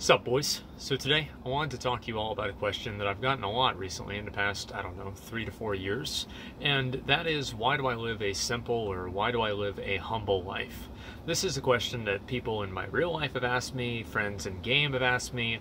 Sup, boys? So today I wanted to talk to you all about a question that I've gotten a lot recently in the past, I don't know, 3 to 4 years, and that is, why do I live a simple, or why do I live a humble life? This is a question that people in my real life have asked me, friends in game have asked me,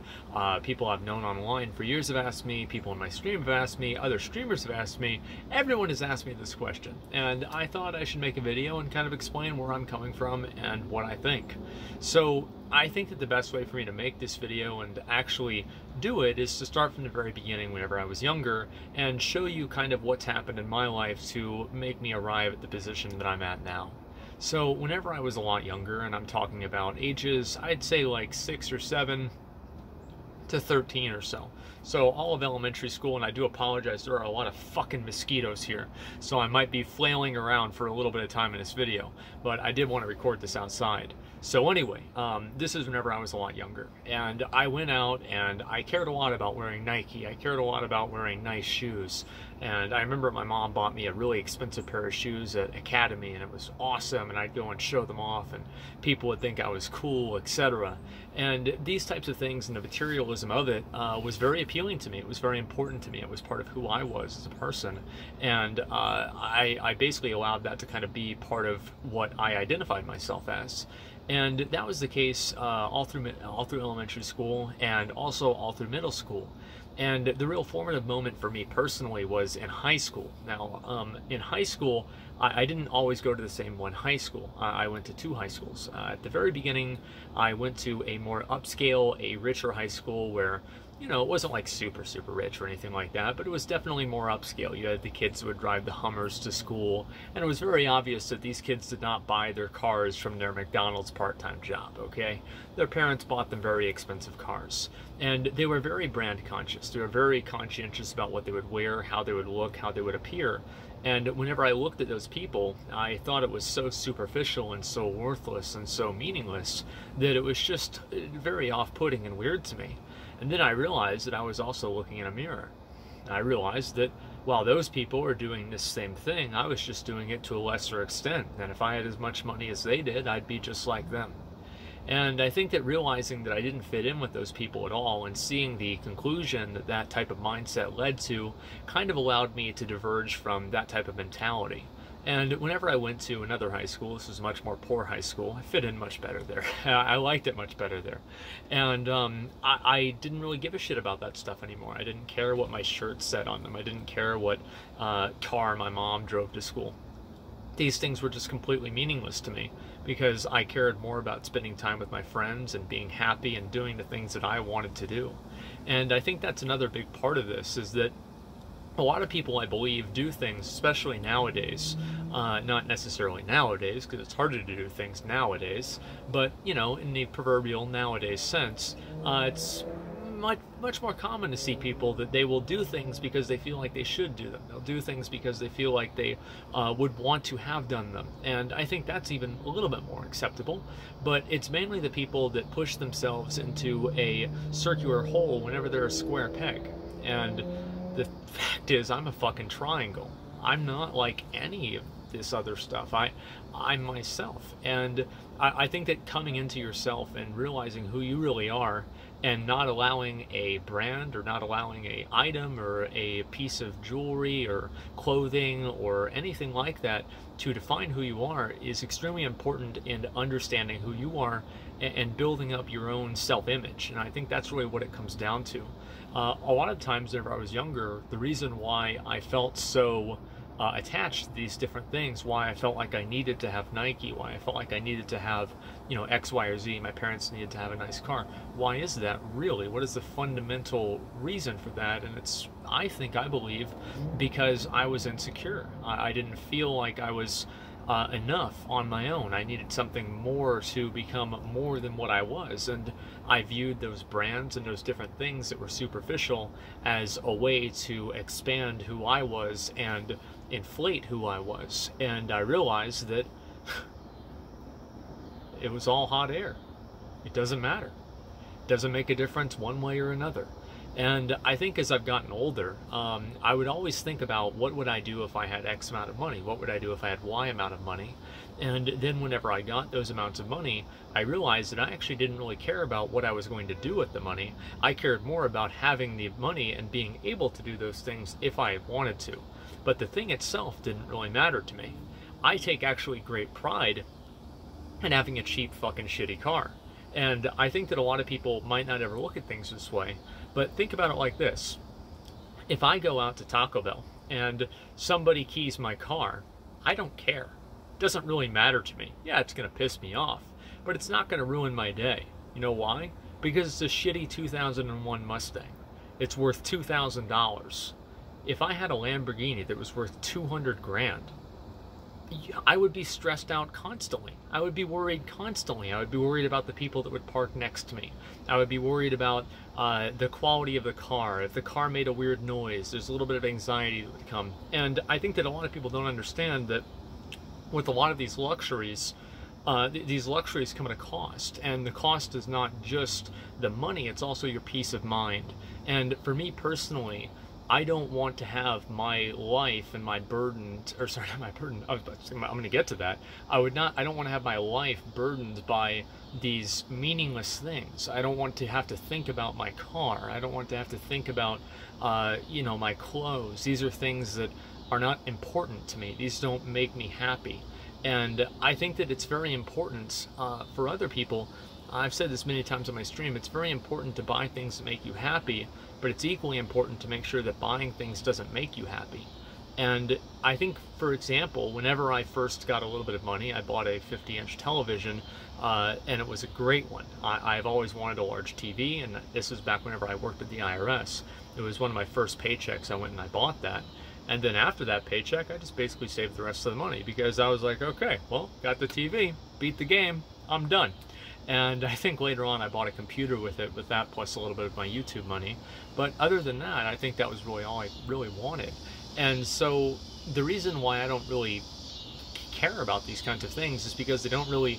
people I've known online for years have asked me, people in my stream have asked me, other streamers have asked me. Everyone has asked me this question, and I thought I should make a video and kind of explain where I'm coming from and what I think. So I think that the best way for me to make this video and actually do it is to start from the very beginning whenever I was younger and show you kind of what's happened in my life to make me arrive at the position that I'm at now. So whenever I was a lot younger, and I'm talking about ages, I'd say like 6 or 7 to 13 or so. So all of elementary school, and I do apologize, there are a lot of fucking mosquitoes here, so I might be flailing around for a little bit of time in this video, but I did want to record this outside. So anyway, this is whenever I was a lot younger, and I went out and I cared a lot about wearing Nike. I cared a lot about wearing nice shoes, and I remember my mom bought me a really expensive pair of shoes at Academy, and it was awesome, and I'd go and show them off, and people would think I was cool, etc. And these types of things and the materialism of it was very appealing to me. It was very important to me. It was part of who I was as a person, and I basically allowed that to kind of be part of what I identified myself as. And that was the case all through elementary school and also all through middle school. And the real formative moment for me personally was in high school. Now, in high school, I didn't always go to the same one high school. I went to 2 high schools. At the very beginning, I went to a more upscale, a richer high school where, you know, it wasn't like super rich or anything like that, but it was definitely more upscale. You had the kids who would drive the Hummers to school, and it was very obvious that these kids did not buy their cars from their McDonald's part-time job, okay? Their parents bought them very expensive cars, and they were very brand conscious. They were very conscientious about what they would wear, how they would look, how they would appear. And whenever I looked at those people, I thought it was so superficial and so worthless and so meaningless that it was just very off-putting and weird to me. And then I realized that I was also looking in a mirror. I realized that while those people were doing this same thing, I was just doing it to a lesser extent. And if I had as much money as they did, I'd be just like them. And I think that realizing that I didn't fit in with those people at all and seeing the conclusion that that type of mindset led to kind of allowed me to diverge from that type of mentality. And whenever I went to another high school, this was a much more poor high school, I fit in much better there. I liked it much better there. And I didn't really give a shit about that stuff anymore. I didn't care what my shirts said on them. I didn't care what car my mom drove to school. These things were just completely meaningless to me because I cared more about spending time with my friends and being happy and doing the things that I wanted to do. And I think that's another big part of this, is that a lot of people, I believe, do things, especially nowadays, not necessarily nowadays, because it's harder to do things nowadays, but, you know, in the proverbial nowadays sense, it's much more common to see people that they will do things because they feel like they should do them. They'll do things because they feel like they would want to have done them. And I think that's even a little bit more acceptable. But it's mainly the people that push themselves into a circular hole whenever they're a square peg. And the fact is, I'm a fucking triangle. I'm not like any of this other stuff. I'm myself. And I think that coming into yourself and realizing who you really are and not allowing a brand or not allowing a item or a piece of jewelry or clothing or anything like that to define who you are is extremely important in understanding who you are and building up your own self-image. And I think that's really what it comes down to. A lot of times whenever I was younger, the reason why I felt so attached to these different things, why I felt like I needed to have Nike, why I felt like I needed to have, you know, X, Y, or Z, my parents needed to have a nice car. Why is that really? What is the fundamental reason for that? And it's, I believe, because I was insecure. I didn't feel like I was enough on my own. I needed something more to become more than what I was, and I viewed those brands and those different things that were superficial as a way to expand who I was and inflate who I was. And I realized that it was all hot air. It doesn't matter. It doesn't make a difference one way or another. And I think as I've gotten older, I would always think about what would I do if I had X amount of money? What would I do if I had Y amount of money? And then whenever I got those amounts of money, I realized that I actually didn't really care about what I was going to do with the money. I cared more about having the money and being able to do those things if I wanted to. But the thing itself didn't really matter to me. I take actually great pride in having a cheap fucking shitty car. And I think that a lot of people might not ever look at things this way, but think about it like this. If I go out to Taco Bell and somebody keys my car, I don't care. It doesn't really matter to me. Yeah, it's going to piss me off, but it's not going to ruin my day. You know why? Because it's a shitty 2001 Mustang. It's worth $2,000. If I had a Lamborghini that was worth 200 grand, I would be stressed out constantly. I would be worried constantly. I would be worried about the people that would park next to me. I would be worried about the quality of the car. If the car made a weird noise, there's a little bit of anxiety that would come. And I think that a lot of people don't understand that with a lot of these luxuries come at a cost. And the cost is not just the money, it's also your peace of mind. And for me personally, I don't want to have my life and my burden, or sorry, not my burden, I'm going to get to that. I don't want to have my life burdened by these meaningless things. I don't want to have to think about my car. I don't want to have to think about, my clothes. These are things that are not important to me. These don't make me happy. And I think that it's very important for other people. I've said this many times on my stream, it's very important to buy things that make you happy, but it's equally important to make sure that buying things doesn't make you happy. And I think, for example, whenever I first got a little bit of money, I bought a 50-inch television, and it was a great one. I've always wanted a large TV, and this was back whenever I worked at the IRS. It was one of my first paychecks. I went and I bought that. And then after that paycheck, I just basically saved the rest of the money because I was like, okay, well, got the TV, beat the game, I'm done. And I think later on I bought a computer with it, with that plus a little bit of my YouTube money. But other than that, I think that was really all I really wanted. And so the reason why I don't really care about these kinds of things is because they don't really,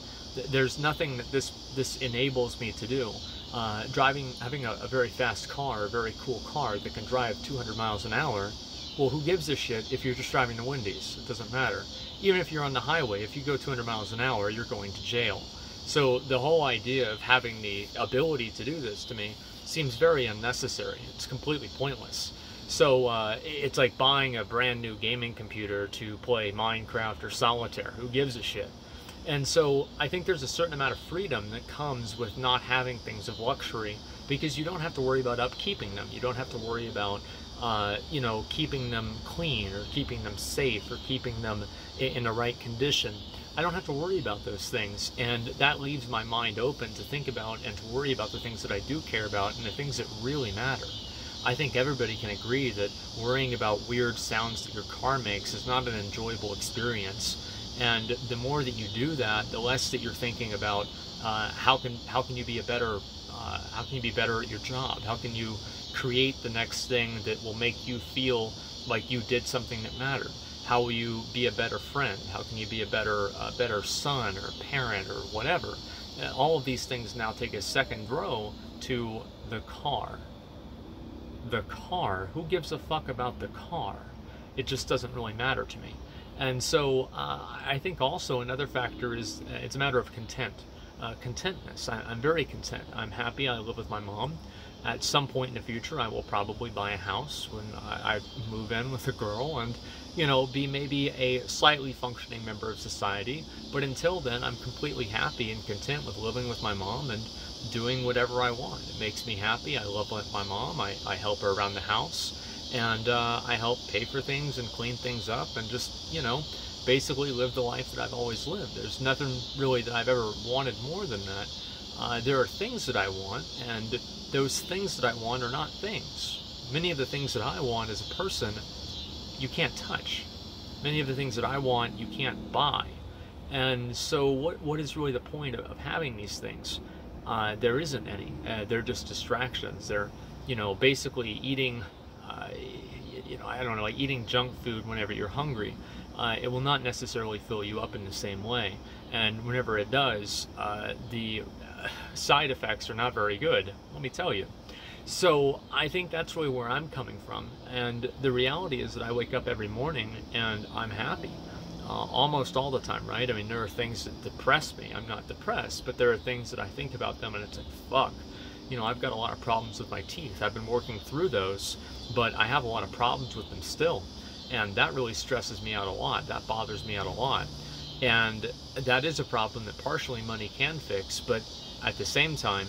there's nothing that this enables me to do. Having a very fast car, a very cool car that can drive 200 miles an hour, well, who gives a shit if you're just driving the Wendy's? It doesn't matter. Even if you're on the highway, if you go 200 miles an hour, you're going to jail. So the whole idea of having the ability to do this to me seems very unnecessary. It's completely pointless. So it's like buying a brand new gaming computer to play Minecraft or Solitaire. Who gives a shit? And so I think there's a certain amount of freedom that comes with not having things of luxury, because you don't have to worry about upkeeping them. You don't have to worry about keeping them clean or keeping them safe or keeping them in the right condition. I don't have to worry about those things, and that leaves my mind open to think about and to worry about the things that I do care about and the things that really matter. I think everybody can agree that worrying about weird sounds that your car makes is not an enjoyable experience, and the more that you do that, the less that you're thinking about how can you be better at your job? How can you create the next thing that will make you feel like you did something that mattered? How will you be a better friend? How can you be a better son or parent or whatever? All of these things now take a second row to the car. The car, who gives a fuck about the car? It just doesn't really matter to me. And so I think also another factor is it's a matter of contentness. I'm very content. I'm happy. I live with my mom. At some point in the future, I will probably buy a house when I move in with a girl and, be maybe a slightly functioning member of society. But until then, I'm completely happy and content with living with my mom and doing whatever I want. It makes me happy. I love my mom. I help her around the house, and I help pay for things and clean things up and just, basically live the life that I've always lived. There's nothing really that I've ever wanted more than that. There are things that I want, and those things that I want are not things. Many of the things that I want as a person, you can't touch. Many of the things that I want, you can't buy. And so what is really the point of having these things? There isn't any. They're just distractions. They're, basically eating, like eating junk food whenever you're hungry. It will not necessarily fill you up in the same way. And whenever it does, the side effects are not very good, let me tell you. So I think that's really where I'm coming from. And the reality is that I wake up every morning and I'm happy. Almost all the time, right? I mean, there are things that depress me. I'm not depressed, but there are things that I think about them and it's like, fuck. You know, I've got a lot of problems with my teeth. I've been working through those, but I have a lot of problems with them still. And that really stresses me out a lot. That bothers me out a lot. And that is a problem that partially money can fix, but at the same time,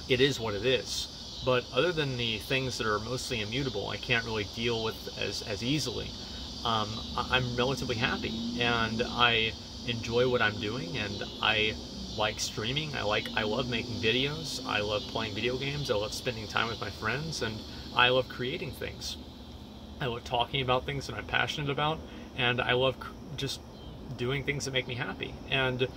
it is what it is. But other than the things that are mostly immutable, I can't really deal with as easily. I'm relatively happy, and I enjoy what I'm doing, and I like streaming. I love making videos. I love playing video games. I love spending time with my friends, and I love creating things. I love talking about things that I'm passionate about, and I love just doing things that make me happy. And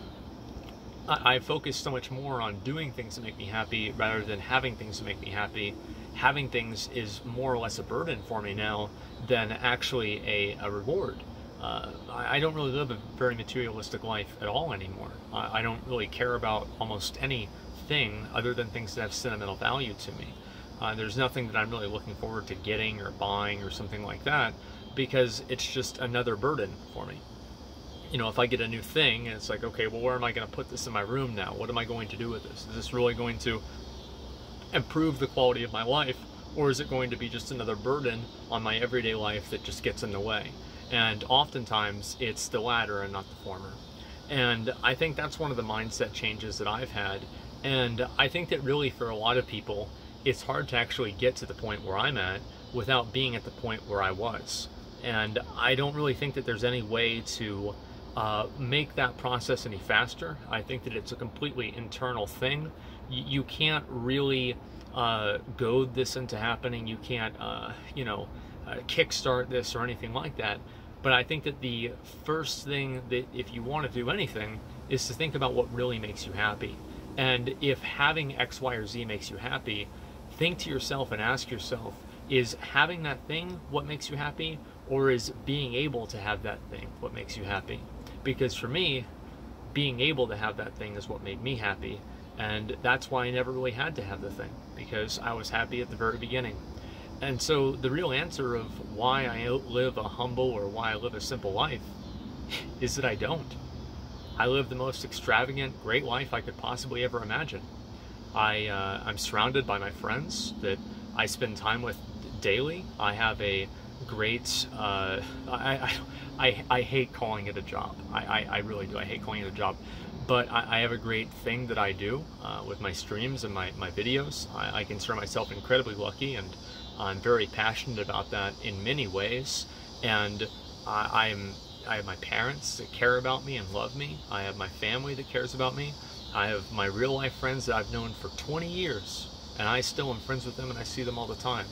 I focus so much more on doing things that make me happy rather than having things that make me happy. Having things is more or less a burden for me now than actually a reward. I don't really live a very materialistic life at all anymore. I don't really care about almost anything other than things that have sentimental value to me. There's nothing that I'm really looking forward to getting or buying or something like that, because it's just another burden for me. You know, if I get a new thing, it's like, okay, well, where am I going to put this in my room now? What am I going to do with this? Is this really going to improve the quality of my life, or is it going to be just another burden on my everyday life that just gets in the way? And oftentimes it's the latter and not the former. And I think that's one of the mindset changes that I've had. And I think that really for a lot of people, it's hard to actually get to the point where I'm at without being at the point where I was. And I don't really think that there's any way to make that process any faster. I think that it's a completely internal thing. You can't really goad this into happening. You can't, kickstart this or anything like that. But I think that the first thing that if you want to do anything is to think about what really makes you happy. And if having X, Y, or Z makes you happy, think to yourself and ask yourself, is having that thing what makes you happy, or is being able to have that thing what makes you happy? Because for me, being able to have that thing is what made me happy, and that's why I never really had to have the thing, because I was happy at the very beginning. And so the real answer of why I live a humble or why I live a simple life is that I don't. I live the most extravagant, great life I could possibly ever imagine. I'm surrounded by my friends that I spend time with daily. I have a great, I hate calling it a job. I really do. I hate calling it a job. But I have a great thing that I do with my streams and my videos. I consider myself incredibly lucky, and I'm very passionate about that in many ways. And I have my parents that care about me and love me. I have my family that cares about me. I have my real life friends that I've known for 20 years, and I still am friends with them and I see them all the time.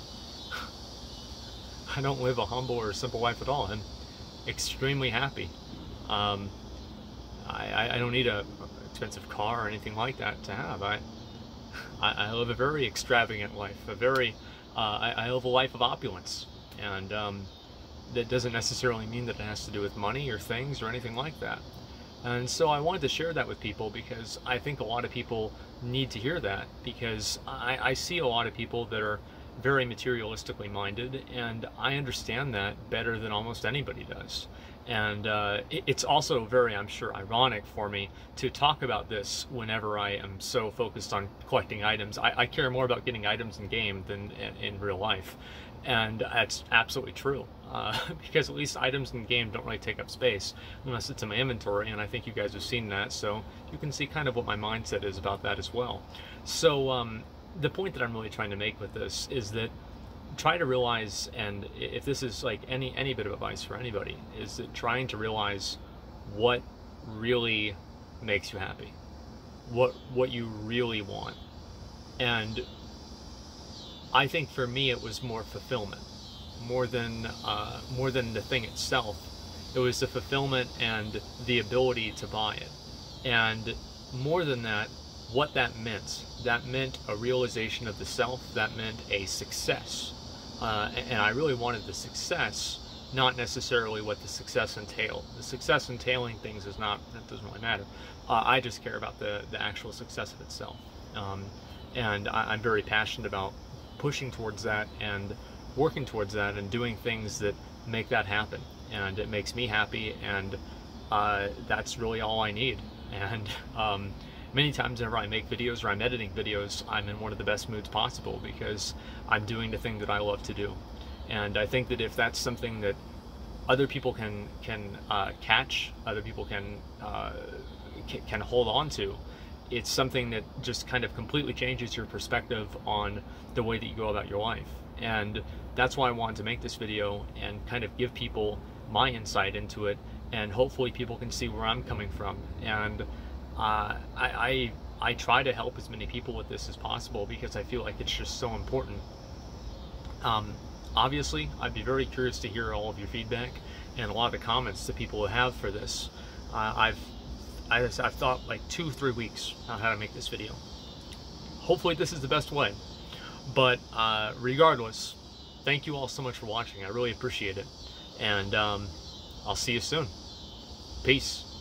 I don't live a humble or a simple life at all. I'm extremely happy. I don't need a expensive car or anything like that to have. I live a very extravagant life, I live a life of opulence, and that doesn't necessarily mean that it has to do with money or things or anything like that. And so I wanted to share that with people because I think a lot of people need to hear that, because I see a lot of people that are very materialistically minded, and I understand that better than almost anybody does. And it's also very, I'm sure, ironic for me to talk about this whenever I am so focused on collecting items. I care more about getting items in game than in real life. And that's absolutely true, because at least items in game don't really take up space unless it's in my inventory, and I think you guys have seen that, so you can see kind of what my mindset is about that as well. So the point that I'm really trying to make with this is that try to realize, and if this is like any bit of advice for anybody, is that trying to realize what really makes you happy, what you really want. And I think for me it was more fulfillment, more than the thing itself. It was the fulfillment and the ability to buy it, and more than that, what that meant. That meant a realization of the self. That meant a success, and I really wanted the success, not necessarily what the success entailed. The success entailing things that doesn't really matter. I just care about the actual success of itself. And I'm very passionate about pushing towards that and working towards that and doing things that make that happen. And it makes me happy, and that's really all I need. And many times whenever I make videos or I'm editing videos, I'm in one of the best moods possible because I'm doing the thing that I love to do. And I think that if that's something that other people can catch, other people can hold on to, it's something that just kind of completely changes your perspective on the way that you go about your life. And that's why I wanted to make this video and kind of give people my insight into it, and hopefully people can see where I'm coming from. And I try to help as many people with this as possible because I feel like it's just so important. Obviously, I'd be very curious to hear all of your feedback and a lot of the comments that people have for this. I've thought like 2-3 weeks on how to make this video. Hopefully this is the best way. But regardless, thank you all so much for watching. I really appreciate it. And I'll see you soon. Peace.